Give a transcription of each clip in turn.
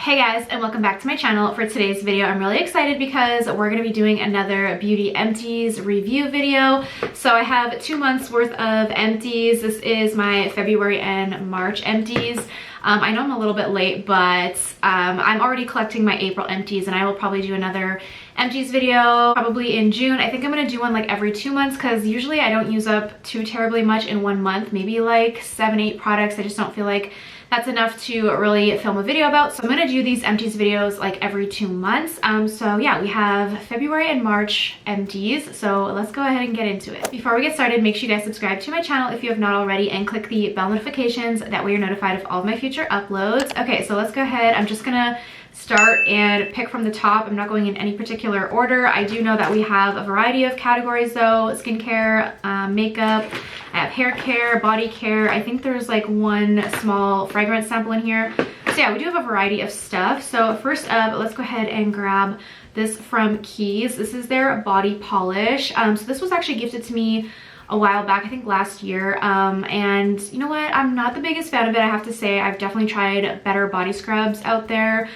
Hey guys, and welcome back to my channel. For today's video, I'm really excited because we're going to be doing another Beauty Empties review video. So I have 2 months worth of empties. This is my February and March empties. I know I'm a little bit late, but I'm already collecting my April empties, and I will probably do another empties video probably in June. I think I'm gonna do one like every 2 months because usually I don't use up too terribly much in 1 month, maybe like 7-8 products. I just don't feel like that's enough to really film a video about. So I'm gonna do these empties videos like every 2 months. So yeah, we have February and March empties. So let's go ahead and get into it. Before we get started, make sure you guys subscribe to my channel if you have not already and click the bell notifications. That way you're notified of all of my future uploads. Okay, so let's go ahead. I'm just gonna start and pick from the top. I'm not going in any particular order. I do know that we have a variety of categories though: skincare, makeup, I have hair care, body care. I think there's like one small fragrance sample in here. So yeah, we do have a variety of stuff. So first up, let's go ahead and grab this from Keys. This is their body polish. So this was actually gifted to me a while back, I think last year, and you know what, I'm not the biggest fan of it, I have to say. I've definitely tried better body scrubs out there.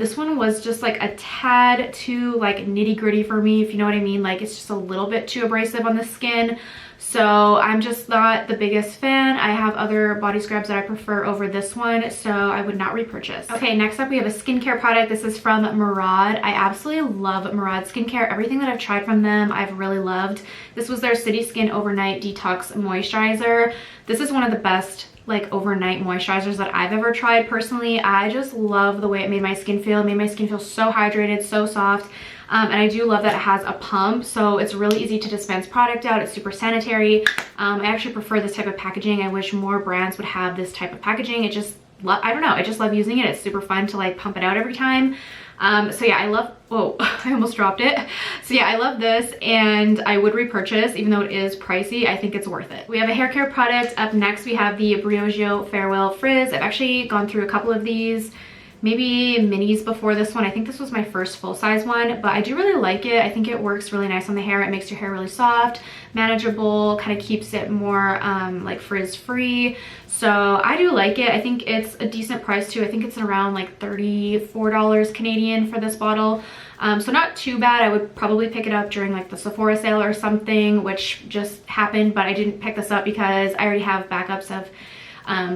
This one was just like a tad too like nitty gritty for me, if you know what I mean. Like it's just a little bit too abrasive on the skin. So I'm just not the biggest fan. I have other body scrubs that I prefer over this one, so I would not repurchase. Okay, next up we have a skincare product. This is from Murad. I absolutely love Murad skincare. Everything that I've tried from them, I've really loved. This was their City Skin Overnight Detox Moisturizer. This is one of the best like overnight moisturizers that I've ever tried personally. I just love the way it made my skin feel. It made my skin feel so hydrated, so soft. And I do love that it has a pump, so it's really easy to dispense product out. It's super sanitary. I actually prefer this type of packaging. I wish more brands would have this type of packaging. It just, I don't know, I just love using it. It's super fun to like pump it out every time. So yeah, I love, whoa, I almost dropped it. So yeah, I love this and I would repurchase even though it is pricey. I think it's worth it. We have a hair care product. Up next, we have the Briogeo Farewell Frizz. I've actually gone through a couple of these, maybe minis before this one. I think this was my first full-size one, but I do really like it. I think it works really nice on the hair. It makes your hair really soft, manageable, kind of keeps it more like frizz-free. So I do like it. I think it's a decent price too. I think it's around like $34 Canadian for this bottle. So not too bad. I would probably pick it up during like the Sephora sale or something, which just happened, but I didn't pick this up because I already have backups of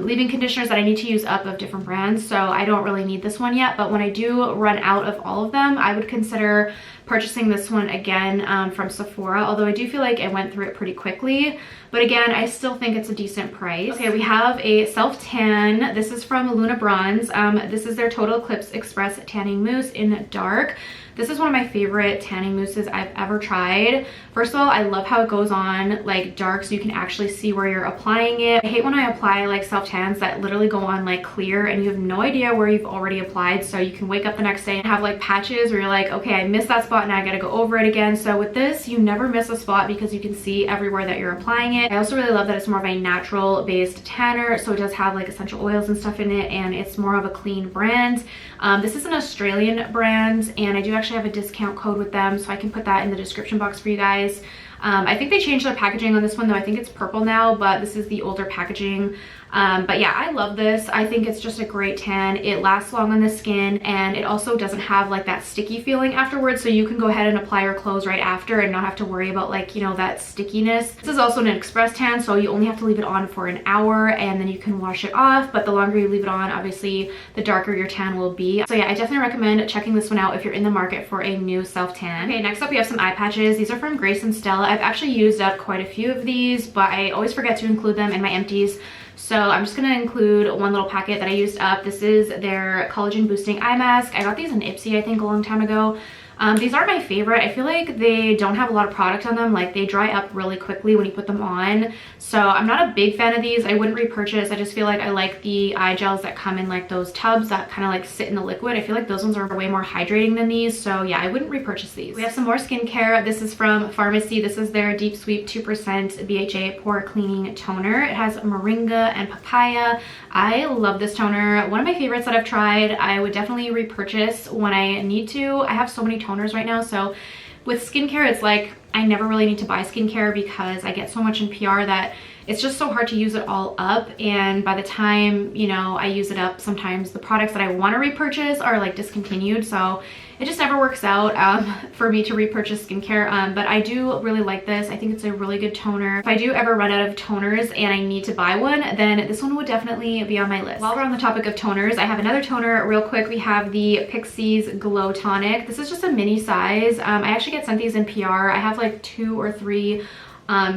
leave-in conditioners that I need to use up of different brands, so I don't really need this one yet. But when I do run out of all of them, I would consider purchasing this one again from Sephora, although I do feel like I went through it pretty quickly. But again, I still think it's a decent price. Okay, we have a self-tan. This is from Luna Bronze. This is their Total Eclipse Express Tanning Mousse in Dark. This is one of my favorite tanning mousses I've ever tried. First of all, I love how it goes on like dark so you can actually see where you're applying it. I hate when I apply like self-tans that literally go on like clear and you have no idea where you've already applied. So you can wake up the next day and have like patches where you're like, okay, I missed that spot and I gotta go over it again. So with this, you never miss a spot because you can see everywhere that you're applying it. I also really love that it's more of a natural based tanner. So it does have like essential oils and stuff in it, and it's more of a clean brand. This is an Australian brand, and I do actually have a discount code with them, so I can put that in the description box for you guys. I think they changed their packaging on this one though. I think it's purple now, but this is the older packaging. But yeah, I love this. I think it's just a great tan. It lasts long on the skin, and it also doesn't have like that sticky feeling afterwards, so you can go ahead and apply your clothes right after and not have to worry about like, you know, that stickiness. This is also an express tan, so you only have to leave it on for an hour and then you can wash it off, but the longer you leave it on, obviously the darker your tan will be. So yeah, I definitely recommend checking this one out if you're in the market for a new self-tan. Okay, next up we have some eye patches. These are from Grace and Stella. I've actually used up quite a few of these, but I always forget to include them in my empties. So I'm just going to include one little packet that I used up. This is their collagen boosting eye mask. I got these in Ipsy, I think, a long time ago. These aren't my favorite. I feel like they don't have a lot of product on them. Like they dry up really quickly when you put them on. So I'm not a big fan of these. I wouldn't repurchase. I just feel like I like the eye gels that come in like those tubs that kind of like sit in the liquid. I feel like those ones are way more hydrating than these. So yeah, I wouldn't repurchase these. We have some more skincare. This is from Farmacy. This is their Deep Sweep 2% BHA Pore Cleaning Toner. It has moringa and papaya. I love this toner. One of my favorites that I've tried. I would definitely repurchase when I need to. I have so many toners right now, so with skincare it's like I never really need to buy skincare because I get so much in PR that it's just so hard to use it all up, and by the time, you know, I use it up, sometimes the products that I want to repurchase are like discontinued, so it just never works out for me to repurchase skincare. But I do really like this. I think it's a really good toner. If I do ever run out of toners and I need to buy one, then this one would definitely be on my list. While we're on the topic of toners, I have another toner real quick. We have the Pixi's Glow Tonic. This is just a mini size. I actually get sent these in PR. I have like 2 or 3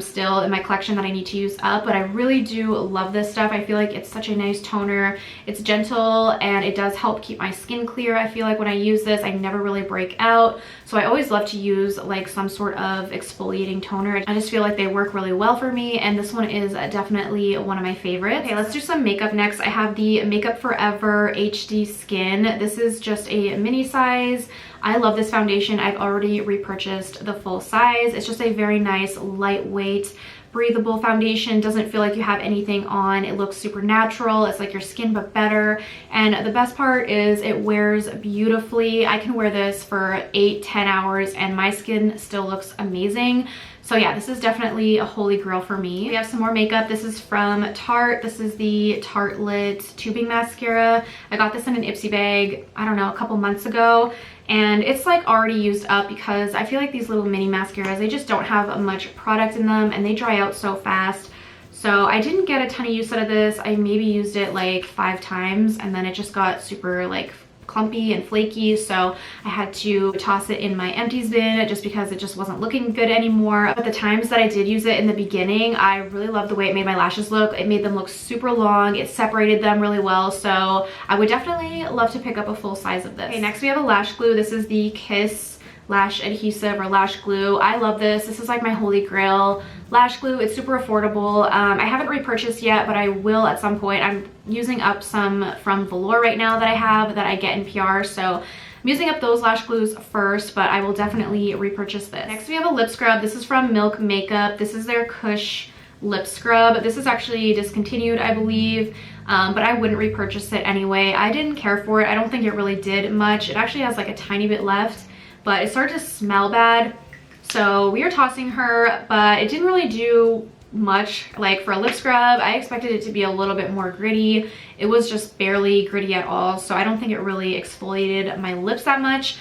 still in my collection that I need to use up, but I really do love this stuff. I feel like it's such a nice toner. It's gentle and it does help keep my skin clear. I feel like when I use this, I never really break out, so I always love to use like some sort of exfoliating toner. I just feel like they work really well for me, and this one is definitely one of my favorites. Okay, let's do some makeup next. I have the Makeup Forever HD Skin. This is just a mini size. I love this foundation. I've already repurchased the full size. It's just a very nice, lightweight, breathable foundation. Doesn't feel like you have anything on. It looks super natural. It's like your skin but better. And the best part is it wears beautifully. I can wear this for 8-10 hours and my skin still looks amazing. So yeah, this is definitely a holy grail for me. We have some more makeup. This is from Tarte. This is the Tartelette tubing mascara. I got this in an Ipsy bag, I don't know, a couple months ago. And it's like already used up because I feel like these little mini mascaras, they just don't have much product in them and they dry out so fast. So I didn't get a ton of use out of this. I maybe used it like 5 times and then it just got super like clumpy and flaky, so I had to toss it in my empties bin just because it just wasn't looking good anymore. But the times that I did use it in the beginning, I really loved the way it made my lashes look. It made them look super long. It separated them really well, so I would definitely love to pick up a full size of this. Okay, next we have a lash glue. This is the Kiss lash adhesive or lash glue. I love this. This is like my holy grail lash glue. It's super affordable. I haven't repurchased yet, but I will at some point. I'm using up some from Velour right now that I have that I get in PR, so I'm using up those lash glues first, but I will definitely repurchase this. Next we have a lip scrub. This is from Milk Makeup. This is their Kush lip scrub. This is actually discontinued, I believe, but I wouldn't repurchase it anyway. I didn't care for it. I don't think it really did much. It actually has like a tiny bit left, but it started to smell bad, so we are tossing her. But it didn't really do much. Like for a lip scrub, I expected it to be a little bit more gritty. It was just barely gritty at all, so I don't think it really exfoliated my lips that much.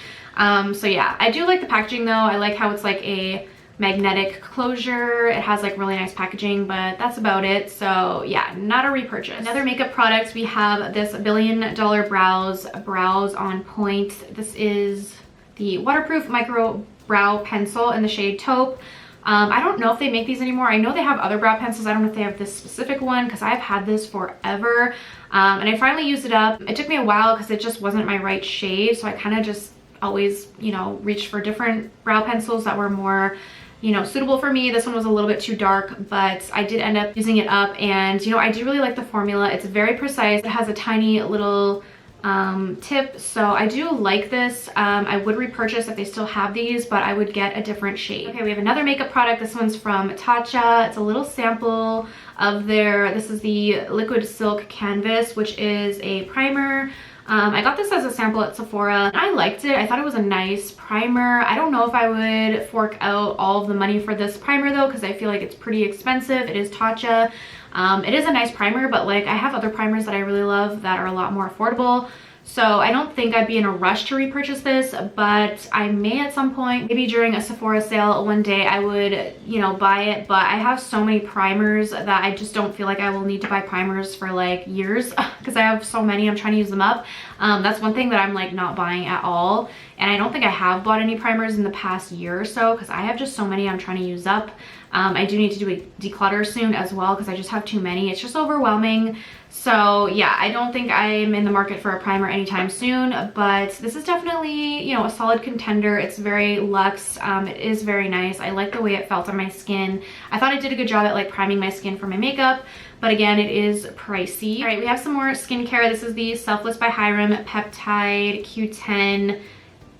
So yeah, I do like the packaging though. I like how it's like a magnetic closure. It has like really nice packaging, but that's about it. So yeah, not a repurchase. Another makeup product, we have this $1 Billion Brows on Point. This is the waterproof micro brow pencil in the shade Taupe. I don't know if they make these anymore. I know they have other brow pencils. I don't know if they have this specific one because I've had this forever. And I finally used it up. It took me a while because it just wasn't my right shade, so I kind of just always, you know, reached for different brow pencils that were more, you know, suitable for me. This one was a little bit too dark, but I did end up using it up, and you know, I do really like the formula. It's very precise. It has a tiny little tip, so I do like this. I would repurchase if they still have these, but I would get a different shade. Okay, we have another makeup product. This one's from Tatcha. It's a little sample of this is the Liquid Silk Canvas, which is a primer. I got this as a sample at Sephora. I liked it. I thought it was a nice primer. I don't know if I would fork out all of the money for this primer though, because I feel like it's pretty expensive. It is Tatcha. It is a nice primer, but like I have other primers that I really love that are a lot more affordable. So I don't think I'd be in a rush to repurchase this, but I may at some point, maybe during a Sephora sale one day, I would, you know, buy it. But I have so many primers that I just don't feel like I will need to buy primers for like years because I have so many. I'm trying to use them up. That's one thing that I'm like not buying at all. And I don't think I have bought any primers in the past year or so because I have just so many I'm trying to use up. I do need to do a declutter soon as well because I just have too many. It's just overwhelming. So yeah, I don't think I'm in the market for a primer anytime soon, but this is definitely, you know, a solid contender. It's very luxe. It is very nice. I like the way it felt on my skin. I thought it did a good job at like priming my skin for my makeup, but again, it is pricey. All right, we have some more skincare. This is the Selfless by Hyram Peptide Q10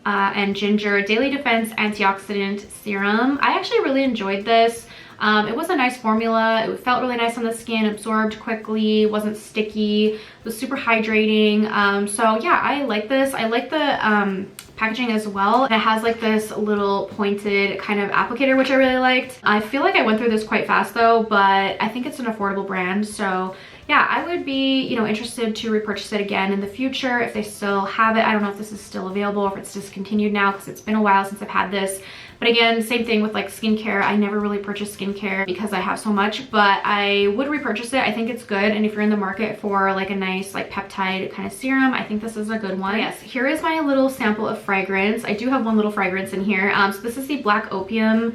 and Ginger Daily Defense Antioxidant Serum. I actually really enjoyed this. It was a nice formula. It felt really nice on the skin, absorbed quickly, wasn't sticky, was super hydrating. So yeah, I like this. I like the packaging as well. It has like this little pointed kind of applicator, which I really liked. I feel like I went through this quite fast though, but I think it's an affordable brand. So yeah, I would be, you know, interested to repurchase it again in the future if they still have it. I don't know if this is still available or if it's discontinued now because it's been a while since I've had this. But again, same thing with like skincare. I never really purchase skincare because I have so much, but I would repurchase it. I think it's good. And if you're in the market for like a nice like peptide kind of serum, I think this is a good one. Yes, here is my little sample of fragrance. I do have one little fragrance in here. So this is the Black Opium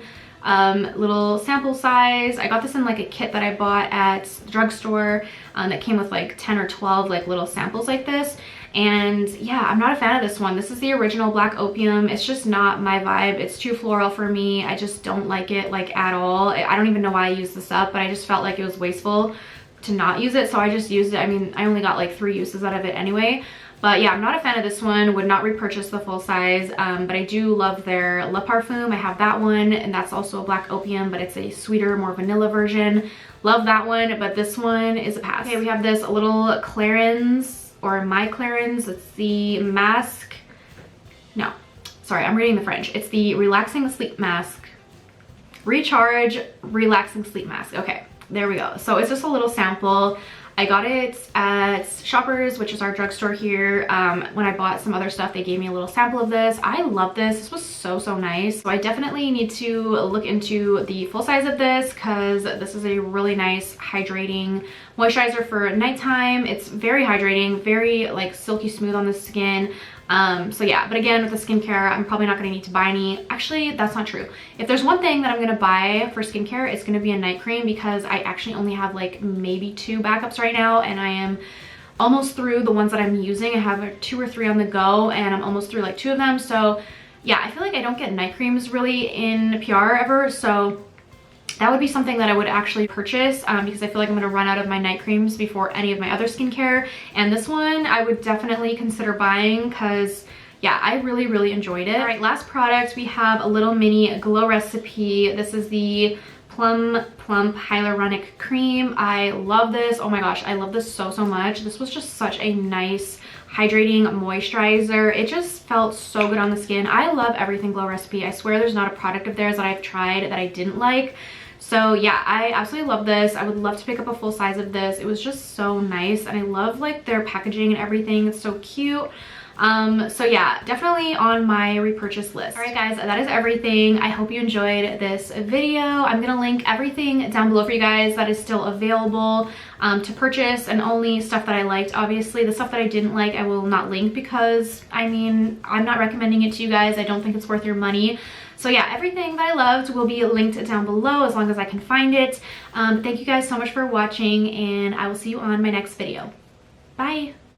little sample size. I got this in like a kit that I bought at the drugstore that came with like 10 or 12 like little samples like this. And yeah, I'm not a fan of this one. This is the original Black Opium. It's just not my vibe. It's too floral for me. I just don't like it like at all. I don't even know why I used this up, but I just felt like it was wasteful to not use it. So I just used it. I mean, I only got like 3 uses out of it anyway. But yeah, I'm not a fan of this one. Would not repurchase the full size. But I do love their Le Parfum. I have that one, and that's also a Black Opium, but it's a sweeter, more vanilla version. Love that one, but this one is a pass. Okay, we have this little Clarins, or My Clarins. It's the mask. No, sorry, I'm reading the French. It's the Relaxing Sleep Mask. Recharge Relaxing Sleep Mask. Okay, there we go. So it's just a little sample. I got it at Shoppers, which is our drugstore here. When I bought some other stuff, they gave me a little sample of this. I love this. This was so, so nice. So I definitely need to look into the full size of this because this is a really nice hydrating moisturizer for nighttime. It's very hydrating, very like silky smooth on the skin. So yeah, but again, with the skincare, I'm probably not going to need to buy any. Actually, that's not true. If there's one thing that I'm going to buy for skincare, it's going to be a night cream because I actually only have like maybe 2 backups right now, and I am almost through the ones that I'm using. I have 2 or 3 on the go, and I'm almost through like 2 of them. So yeah, I feel like I don't get night creams really in PR ever. So that would be something that I would actually purchase because I feel like I'm going to run out of my night creams before any of my other skincare. And this one I would definitely consider buying because yeah, I really, really enjoyed it. All right, last product, we have a little mini glow recipe. This is the Plump Hyaluronic Cream. I love this. Oh my gosh, I love this so, so much. This was just such a nice hydrating moisturizer. It just felt so good on the skin. I love everything Glow Recipe. I swear there's not a product of theirs that I've tried that I didn't like. So yeah, I absolutely love this. I would love to pick up a full size of this. It was just so nice, and I love like their packaging and everything. It's so cute. So yeah, definitely on my repurchase list. All right guys, that is everything. I hope you enjoyed this video. I'm gonna link everything down below for you guys that is still available to purchase, and only stuff that I liked. Obviously the stuff that I didn't like I will not link because I mean, I'm not recommending it to you guys. I don't think it's worth your money. So yeah, everything that I loved will be linked down below as long as I can find it. Thank you guys so much for watching, and I will see you on my next video. Bye.